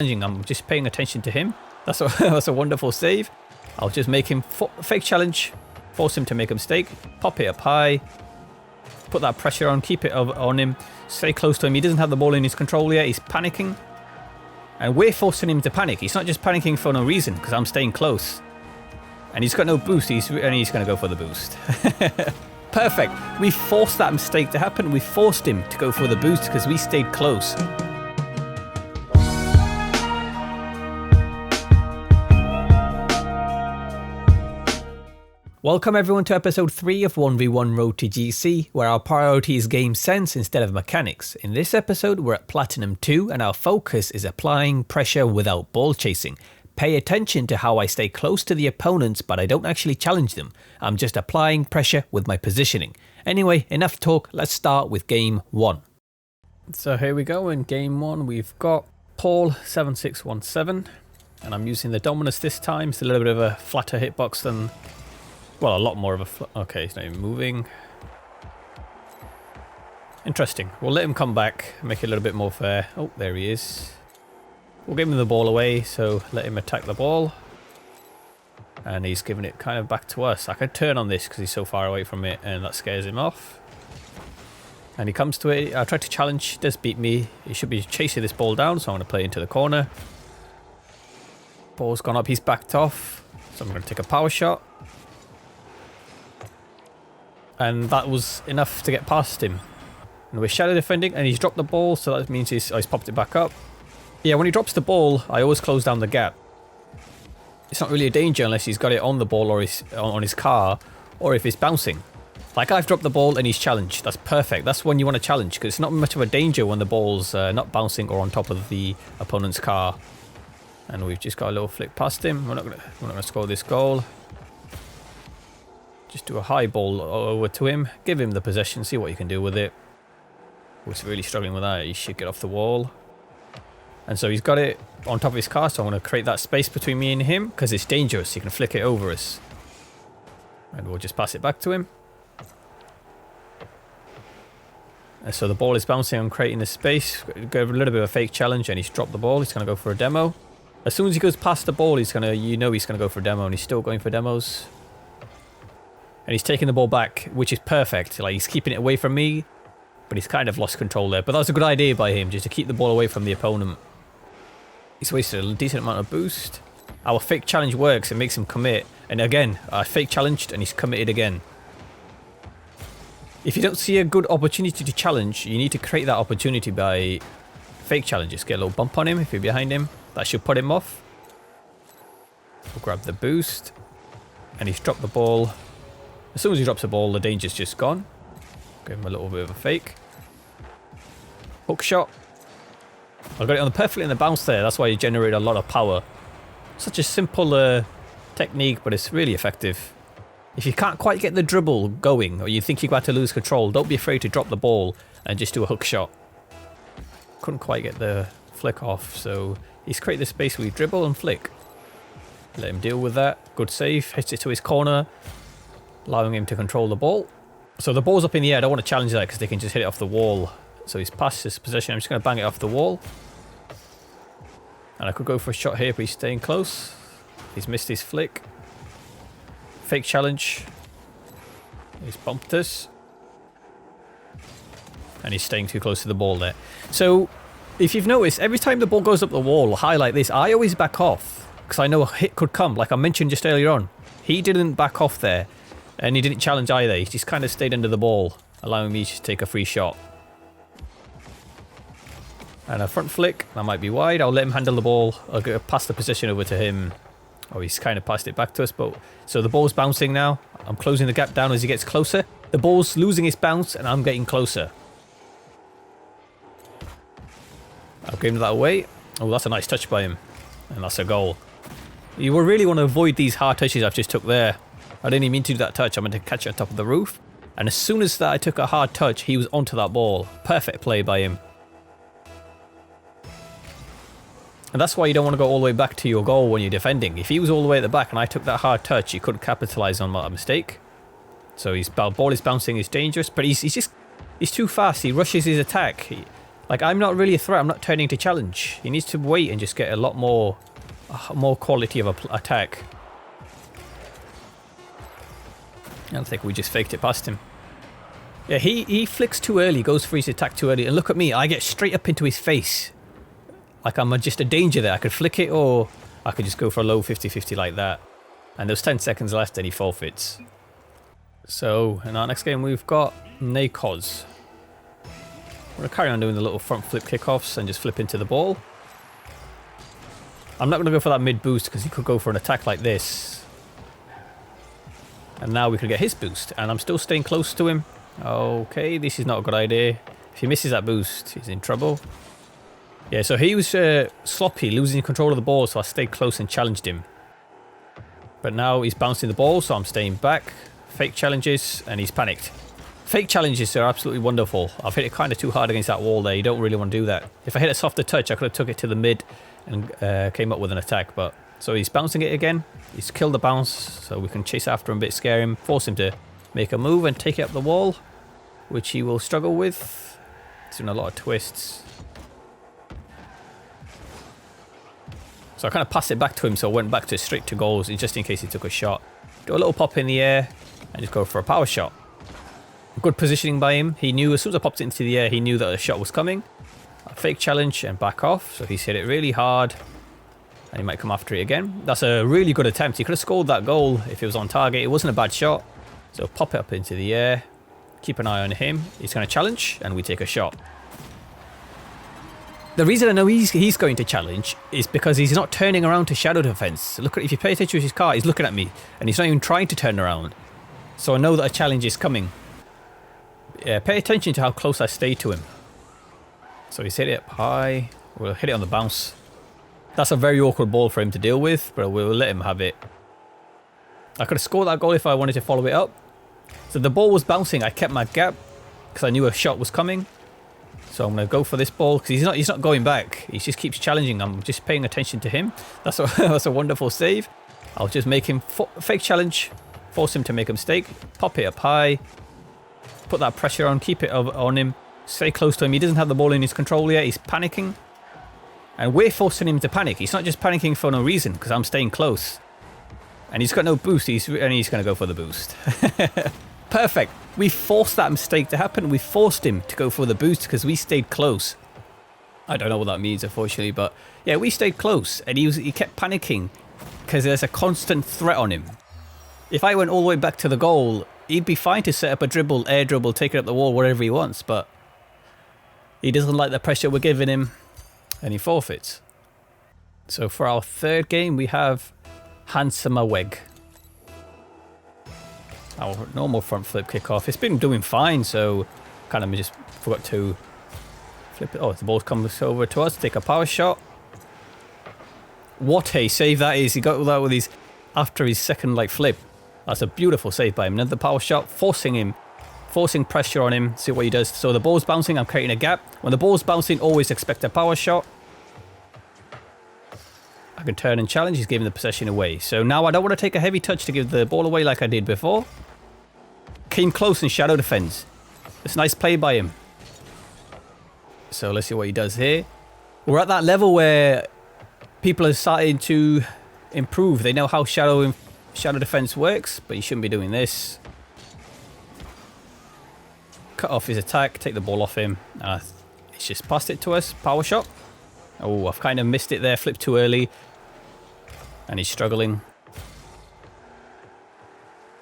I'm just paying attention to him. That's a wonderful save. I'll just make him fake challenge, force him to make a mistake, pop it up high, put that pressure on, keep it on him, stay close to him. He doesn't have the ball in his control yet. He's panicking. And we're forcing him to panic. He's not just panicking for no reason, because I'm staying close. And he's got no boost, he's going to go for the boost. Perfect. We forced that mistake to happen. We forced him to go for the boost because we stayed close. Welcome everyone to episode 3 of 1v1 Road to GC, where our priority is game sense instead of mechanics. In this episode we're at Platinum 2 and our focus is applying pressure without ball chasing. Pay attention to how I stay close to the opponents but I don't actually challenge them. I'm just applying pressure with my positioning. Anyway, enough talk, let's start with game 1. So here we go. In game 1 we've got Paul 7617 and I'm using the Dominus this time. It's a little bit of a flatter hitbox than... well, a lot more of a... okay, he's not even moving. Interesting. We'll let him come back, make it a little bit more fair. Oh, there he is. We'll give him the ball away, so let him attack the ball. And he's giving it kind of back to us. I can turn on this because he's so far away from it, and that scares him off. And he comes to it. I tried to challenge. He does beat me. He should be chasing this ball down, so I'm going to play into the corner. Ball's gone up. He's backed off. So I'm going to take a power shot. And that was enough to get past him. And we're shadow defending, and he's dropped the ball, so that means he's popped it back up. Yeah, when he drops the ball, I always close down the gap. It's not really a danger unless he's got it on the ball or on his car, or if it's bouncing. Like I've dropped the ball and he's challenged. That's perfect. That's when you want to challenge, because it's not much of a danger when the ball's not bouncing or on top of the opponent's car. And we've just got a little flick past him. We're not gonna score this goal. Just do a high ball over to him, give him the possession, see what you can do with it. He's really struggling with that. He should get off the wall. And so he's got it on top of his car, so I'm going to create that space between me and him because it's dangerous. He can flick it over us. And we'll just pass it back to him. And so the ball is bouncing. I'm creating this space. Go a little bit of a fake challenge, and he's dropped the ball. He's going to go for a demo. As soon as he goes past the ball, he's going to, he's going to go for a demo, and he's still going for demos. And he's taking the ball back, which is perfect. Like, he's keeping it away from me, but he's kind of lost control there. But that was a good idea by him, just to keep the ball away from the opponent. He's wasted a decent amount of boost. Our fake challenge works. It makes him commit. And again, I fake challenged, and he's committed again. If you don't see a good opportunity to challenge, you need to create that opportunity by fake challenges. Get a little bump on him if you're behind him. That should put him off. We'll grab the boost. And he's dropped the ball. As soon as he drops the ball, the danger's just gone. Give him a little bit of a fake. Hook shot. I got it on perfectly in the bounce there. That's why you generate a lot of power. Such a simple technique, but it's really effective. If you can't quite get the dribble going, or you think you're about to lose control, don't be afraid to drop the ball and just do a hook shot. Couldn't quite get the flick off, so he's created the space where you dribble and flick. Let him deal with that. Good save. Hits it to his corner, allowing him to control the ball. So the ball's up in the air. I don't want to challenge that because they can just hit it off the wall. So he's past his position. I'm just going to bang it off the wall. And I could go for a shot here, but he's staying close. He's missed his flick. Fake challenge. He's bumped us. And he's staying too close to the ball there. So if you've noticed, every time the ball goes up the wall, high like this, I always back off. Because I know a hit could come, like I mentioned just earlier on. He didn't back off there. And he didn't challenge either. He just kind of stayed under the ball, allowing me to take a free shot. And a front flick. That might be wide. I'll let him handle the ball. I'll go pass the position over to him. Oh, he's kind of passed it back to us. But so the ball's bouncing now. I'm closing the gap down as he gets closer. The ball's losing its bounce, and I'm getting closer. I'll give him that away. Oh, that's a nice touch by him. And that's a goal. You will really want to avoid these hard touches I've just took there. I didn't even mean to do that touch. I meant to catch it on top of the roof. And as soon as I took a hard touch, he was onto that ball. Perfect play by him. And that's why you don't want to go all the way back to your goal when you're defending. If he was all the way at the back and I took that hard touch, you couldn't capitalize on that mistake. So his ball is bouncing, is dangerous, but he's too fast. He rushes his attack. Like, I'm not really a threat. I'm not turning to challenge. He needs to wait and just get a lot more quality of attack. I think we just faked it past him. Yeah, he flicks too early, goes for his attack too early. And look at me, I get straight up into his face. Like I'm just a danger there. I could flick it or I could just go for a low 50-50 like that. And there's 10 seconds left and he forfeits. So in our next game we've got Nakos. We're going to carry on doing the little front flip kickoffs and just flip into the ball. I'm not going to go for that mid boost because he could go for an attack like this. And now we could get his boost. And I'm still staying close to him. Okay, this is not a good idea. If he misses that boost, he's in trouble. Yeah, so he was sloppy, losing control of the ball, so I stayed close and challenged him. But now he's bouncing the ball, so I'm staying back. Fake challenges, and he's panicked. Fake challenges are absolutely wonderful. I've hit it kind of too hard against that wall there. You don't really want to do that. If I hit a softer touch, I could have took it to the mid and came up with an attack. But so he's bouncing it again. He's killed the bounce, so we can chase after him a bit, scare him, force him to make a move and take it up the wall, which he will struggle with. He's doing a lot of twists. So I kind of passed it back to him, so I went back to straight to goals just in case he took a shot. Do a little pop in the air and just go for a power shot. Good positioning by him. He knew as soon as I popped it into the air, he knew that a shot was coming. A fake challenge and back off. So he's hit it really hard and he might come after it again. That's a really good attempt. He could have scored that goal if it was on target. It wasn't a bad shot. So pop it up into the air. Keep an eye on him. He's going to challenge and we take a shot. The reason I know he's going to challenge is because he's not turning around to shadow defense. Look at, if you pay attention to his car, he's looking at me and he's not even trying to turn around. So I know that a challenge is coming. Yeah, pay attention to how close I stay to him. So he's hit it up high. We'll hit it on the bounce. That's a very awkward ball for him to deal with, but we'll let him have it. I could have scored that goal if I wanted to follow it up. So the ball was bouncing. I kept my gap because I knew a shot was coming. So I'm going to go for this ball because he's not going back. He just keeps challenging. I'm just paying attention to him. That's a wonderful save. I'll just make him fake challenge, force him to make a mistake, pop it up high, put that pressure on, keep it on him, stay close to him. He doesn't have the ball in his control yet. He's panicking. And we're forcing him to panic. He's not just panicking for no reason because I'm staying close. And he's got no boost. He's going to go for the boost. Perfect. We forced that mistake to happen. We forced him to go for the boost because we stayed close. I don't know what that means, unfortunately, but yeah, we stayed close and he kept panicking because there's a constant threat on him. If I went all the way back to the goal, he'd be fine to set up a dribble, air dribble, take it up the wall, whatever he wants, but he doesn't like the pressure we're giving him and he forfeits. So for our third game, we have Handsomer Weg. Our normal front flip kickoff. It's been doing fine, so kind of just forgot to flip it. Oh, the ball comes over to us. Take a power shot. What a save that is. He got that with his after his second flip. That's a beautiful save by him. Another power shot, forcing pressure on him. See what he does. So the ball's bouncing. I'm creating a gap. When the ball's bouncing, always expect a power shot. I can turn and challenge. He's giving the possession away. So now I don't want to take a heavy touch to give the ball away like I did before. Came close and shadow defends. It's a nice play by him. So let's see what he does here. We're at that level where people are starting to improve. They know how shadow defense works, but you shouldn't be doing this. Cut off his attack, take the ball off him. He's just passed it to us. Power shot. Oh, I've kind of missed it there. Flipped too early. And he's struggling.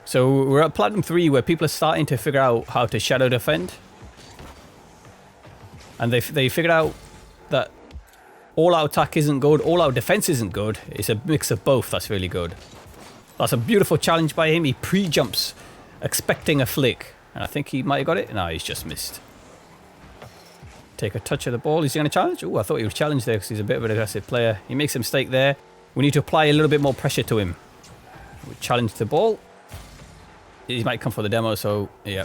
So we're at Platinum 3 where people are starting to figure out how to shadow defend. And they figured out that all-out attack isn't good, all-out defense isn't good. It's a mix of both that's really good. That's a beautiful challenge by him. He pre-jumps, expecting a flick. And I think he might have got it. No, he's just missed. Take a touch of the ball. Is he going to challenge? Oh, I thought he would challenge there because he's a bit of an aggressive player. He makes a mistake there. We need to apply a little bit more pressure to him. We challenge the ball. He might come for the demo, so yeah.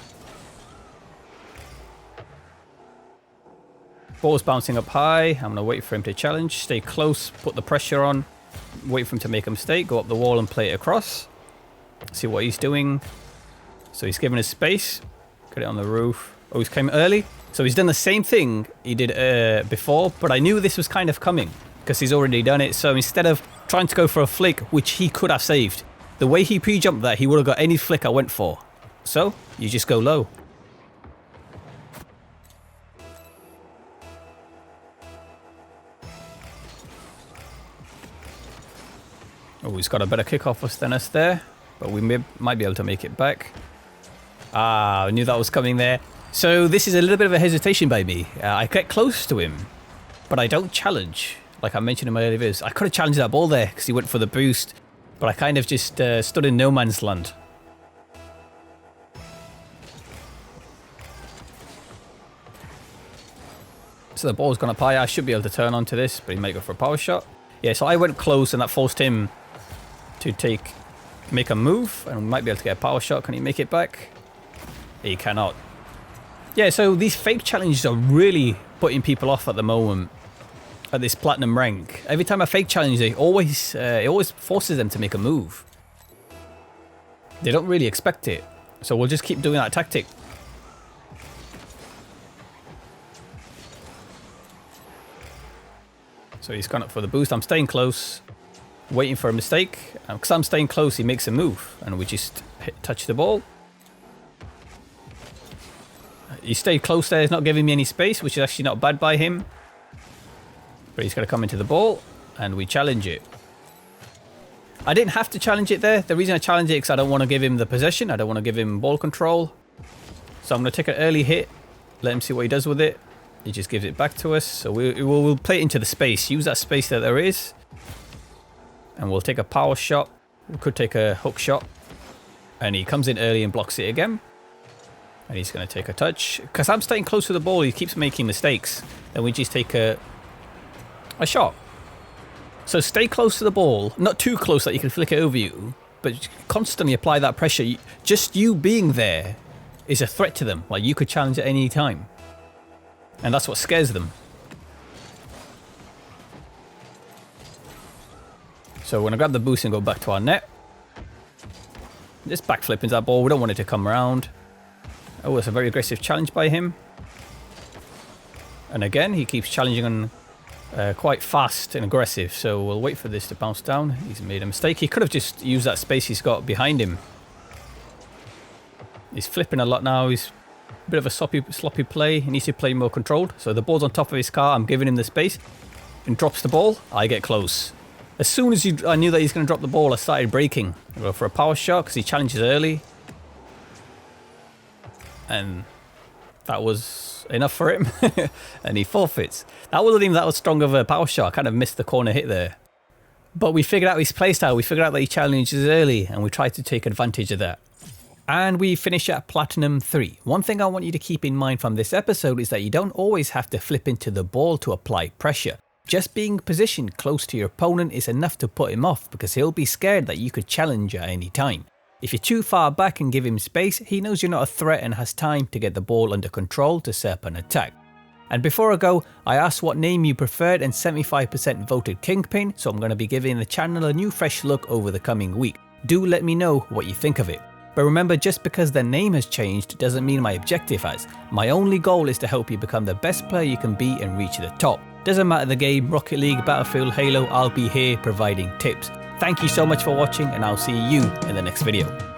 Ball's bouncing up high. I'm going to wait for him to challenge. Stay close. Put the pressure on. Wait for him to make a mistake. Go up the wall and play it across. See what he's doing. So he's giving us space. Get it on the roof. Oh, he's came early. So he's done the same thing he did before, but I knew this was kind of coming because he's already done it. So instead of trying to go for a flick, which he could have saved, the way he pre-jumped that, he would have got any flick I went for. So you just go low. Oh, he's got a better kickoff than us there, but we might be able to make it back. Ah, I knew that was coming there. So this is a little bit of a hesitation by me. I get close to him, but I don't challenge. Like I mentioned in my earlier videos, I could have challenged that ball there because he went for the boost, but I kind of just stood in no man's land. So the ball's gone up high. I should be able to turn onto this, but he might go for a power shot. Yeah, so I went close and that forced him to make a move, and we might be able to get a power shot. Can he make it back? He cannot. Yeah, so these fake challenges are really putting people off at the moment at this platinum rank. Every time I fake challenge, it always forces them to make a move. They don't really expect it, so we'll just keep doing that tactic. So he's gone up for the boost. I'm staying close, waiting for a mistake. Because I'm staying close, he makes a move, and we just touch the ball. He stayed close there. He's not giving me any space, which is actually not bad by him. But he's going to come into the ball, and we challenge it. I didn't have to challenge it there. The reason I challenge it is because I don't want to give him the possession. I don't want to give him ball control. So I'm going to take an early hit, let him see what he does with it. He just gives it back to us. So we'll play it into the space. Use that space that there is. And we'll take a power shot. We could take a hook shot. And he comes in early and blocks it again. And he's going to take a touch. Because I'm staying close to the ball, he keeps making mistakes. Then we just take a shot. So stay close to the ball. Not too close that you can flick it over you. But constantly apply that pressure. Just you being there is a threat to them. Like you could challenge at any time. And that's what scares them. So we're going to grab the boost and go back to our net. Just backflip into that ball. We don't want it to come around. Oh, it's a very aggressive challenge by him. And again, he keeps challenging on quite fast and aggressive. So we'll wait for this to bounce down. He's made a mistake. He could have just used that space he's got behind him. He's flipping a lot now. He's a bit of a sloppy play. He needs to play more controlled. So the ball's on top of his car. I'm giving him the space. And drops the ball. I get close. As soon as I knew that he's going to drop the ball, I started braking. I go for a power shot because he challenges early. And that was enough for him. And he forfeits. That wasn't even that strong of a power shot. I kind of missed the corner hit there. But we figured out his playstyle. We figured out that he challenges early. And we tried to take advantage of that. And we finish at Platinum 3. One thing I want you to keep in mind from this episode is that you don't always have to flip into the ball to apply pressure. Just being positioned close to your opponent is enough to put him off because he'll be scared that you could challenge at any time. If you're too far back and give him space, he knows you're not a threat and has time to get the ball under control to set up an attack. And before I go, I asked what name you preferred and 75% voted Kingpin, so I'm going to be giving the channel a new fresh look over the coming week. Do let me know what you think of it. But remember, just because the name has changed doesn't mean my objective has. My only goal is to help you become the best player you can be and reach the top. Doesn't matter the game, Rocket League, Battlefield, Halo, I'll be here providing tips. Thank you so much for watching and I'll see you in the next video.